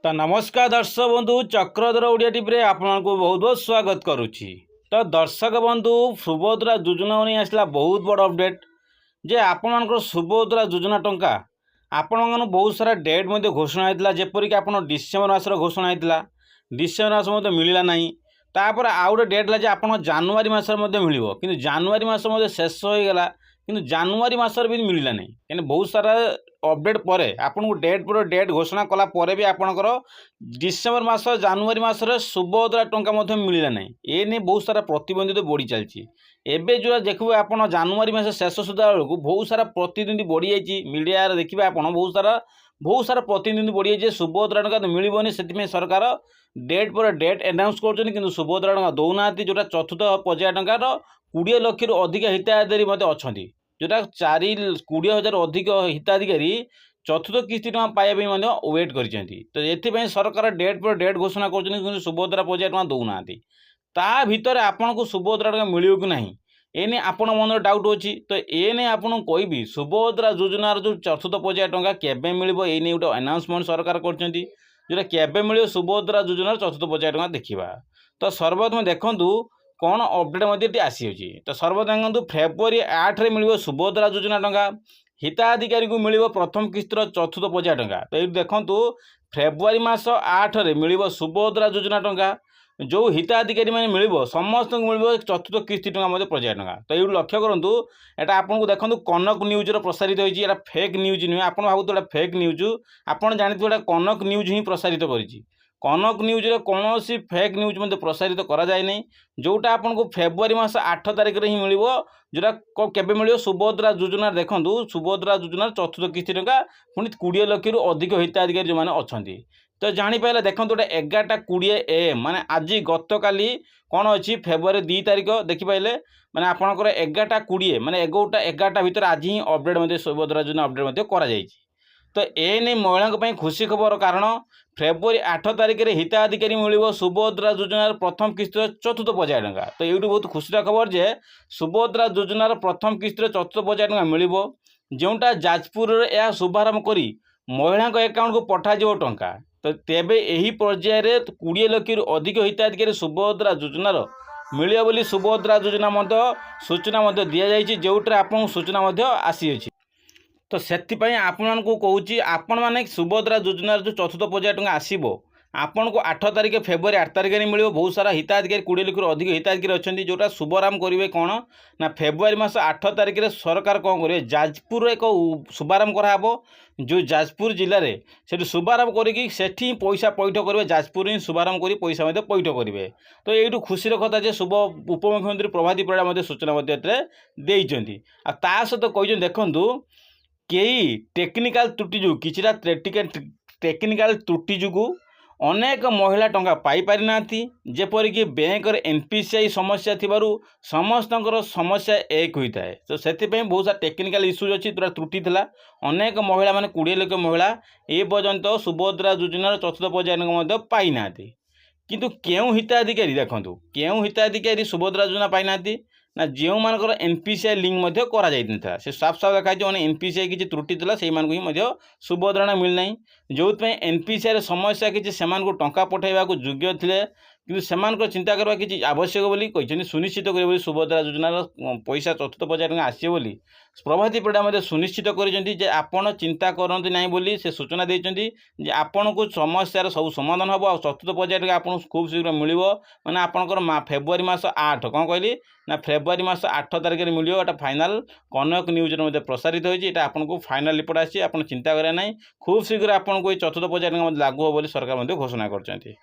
तो नमस्कार दर्शक बंधु चक्रधर ओडिया टीवी रे आपको बहुत बहुत स्वागत करुच्ची। तो दर्शक बंधु सुभद्रा योजना नहीं आसला बहुत बड़ अपडेट जे आपण सुभद्रा योजना टंका आपण बहुत सारा डेट मध्य घोषणा होता जेपरिक आप डिसेम्बर मासर घोषणा होता डिसेम्बर मास मध्य मिलला नहीं तापर आउ गोटे डेट है आप जानुरी मसर मिल कि जानुरी मस शेष हो गला कि जानुरी मसर भी मिलला नहीं कहीं बहुत सारा अपडेट पर आपको डेट पर डेट घोषणा कला पर भी आपणकर डिसेम्बर मास जानुरी मसर सुभद्रा टंका मिलला नहीं ये नहीं बहुत सारा प्रतिबंधित बढ़ी चलती एवं जो देखिए आप जानुरी मस शेष सुधा बेलू बहुत सारा प्रतिद्वंदी बढ़ी जाइए मीडिया देखिए आप बहुत सारा प्रतिद्वंदी बढ़ी जाइए सुभद्रा टंका तो मिलनी से सरकार डेट पर डेट एनाउंस कर सुभद्रा टंका दौना जोटा चतुर्थ पर्याय टंकार 20 लाख रु अधिक हिताधिकारी अच्छा जोटा 20,000 अधिक हिताधिकारी चतुर्थ किस्ती टंका पाइबा वेट कर सरकार डेट पर डेट घोषणा कर सुभद्रा पर्याय टंका दौना ता भितर आपन को सुभद्रा टंका मिल कि नहीं एने आपण मन डाउट अच्छी तो एने आपन कहबी सुभद्रा योजनार जो चतुर्थ पर्याय टंका केबे मिलिबो एने गोटे अनाउंसमेंट सरकार करछंती जोटा केबे मिलियो सुभद्रा योजनार चतुर्थ पर्याय टंका देखिबा। तो सर्वप्रथम देखंतु कौन अपडेट मध्य आसी तो सर्वप्रथम देखो फेब्रुआरी 8 रे मिलिबो सुभद्रा योजना टंका हिताधिकारी को मिलिबो प्रथम किस्तर चतुर्थ पर्याय टंका। तो ये देखंतु फेब्रुआरी मास 8 रे मिलिबो सुभद्रा योजना टंका जो हिताधिकारी मैंने मिल समस्त मिल चतुर्थ किस्ती टंका पर्याय टंका। तो ये लक्ष्य करूँ एटा आपको देखो कनक न्यूज प्रसारित होती है फेक न्यूज नुहे आप भावुँ फेक न्यूज आपड़ जानते कनक न्यूज ही प्रसारित करी कनक न्यूज कौन सी फेक न्यूज मध्य प्रसारित कराए नहीं जोटा आपको फेब्रुआरी मास 8 तारिख ही मिल जोटा केबे मिल सुभद्रा योजना देखूँ सुभद्रा योजनार चतुर्थ किस्ती टंका पुणी 20 लाख रु अधिक हिताधिकारी जो मैंने अच्छा तो जापारे देखो गोटे 11:20 AM माने आज गत काली कौन अच्छी फेब्रुआरी 2 तारिख देखिपारे माने आपणकर 11:20 माने 11टा भितर आज ही अपडेट सुभद्रा योजना अपडेट करा तो ए नहीं महिला खुशी खबर कारण फेब्रुआरी 8 तारिख में हिताधिकारी मिल सुभद्रा योजनार प्रथम किस्तर चतुर्थ पर्याय टंका। तो ये बहुत खुशी खबर जे सुभद्रा योजनार प्रथम किस्तर चतुर्थ पर्याय टंका मिल जोटा जाजपुर यह शुभारंभ कर महिला अकाउंट को पठाଯିव टंका। तो तेबे यही पर्याय 20 लाख रु अधिक हिताधिकारी सुभद्रा योजनार मिलियो बोली सुभद्रा योजना सूचना दि जाइए जोटे आप सूचना आसी तो से आपण को कहूँ आपण मैंने सुभद्रा योजनार जो चतुर्थ पर्याय टंका आसो आपन को 8 तारिख फेब्रुआरी 8 तारिख में मिल बहुत सारा हिताधिकारी 20 लाख रु अधिक हिताधिकारी अच्छा जोटा शुभारंभ करेंगे कौन ना फेब्रुआरी मास 8 तारिख में सरकार कौन करेंगे जाजपुर एक शुभारंभ कराब जो जाजपुर जिले में से शुभारंभ करके पैसा पैठ करेंगे जाजपुर ही शुभारंभ कर पैसा पैठ करेंगे। तो ये खुशी कथा जे शुभ उपमुख्यमंत्री प्रभाती परिड़ा सूचना देती ता सहित कही देखूँ कई टेक्निकाल त्रुटि जो किछिटा टेक्निकाल त्रुटि जो अनेक महिला टंका पाई पारि नांती जेपरिक बैंक एनपीसीआई समस्या थिबारु समस्तंकर समस्या एक होता है। तो से बहुत सारा टेक्निकाल इश्यूज अच्छी जोटा त्रुटि थिला अनेक महिला माने 20 लाख महिला ए पर्यंत सुभद्रा योजनार चतुर्थ पर्याय पाई नांती किंतु केउ हिताधिकारी देखंतु केउ हिताधिकारी सुभद्रा योजना पाई नांती ना जो मानकर एनपीसीआई लिंक करा जाइनथा से साफ साफ देखा एनपीसीआई किसी त्रुटि था से ही सुभद्रा मिलना जो एनपीसीआई समस्या किसी से टंका पठाइबा योग्य थे कि चिंता करवा कि आवश्यक बोली सुनिश्चित करें सुभद्रा योजनार पैसा चतुर्थ पर्याय टंका आसो बोली प्रभाती परिड़ा सुनिश्चित कर चिंता करते ना बोली से सूचना देते आपण को समस्यार सब समाधान हम चतुर्थ पर्याय टंका आपको खूब शीघ्र मिल मैंने आपंकर फेब्रुआरी मास 8 कौन कहली ना फेब्रुआरी मास 8 तारिख में मिल एटा फाइनाल कनक न्यूज प्रसारित होती आपको फाइनाल रिपोर्ट आसी आप चिंता करें ना खूब शीघ्र आपको चतुर्थ पर्याय टंका लागू हो सरकार घोषणा कर।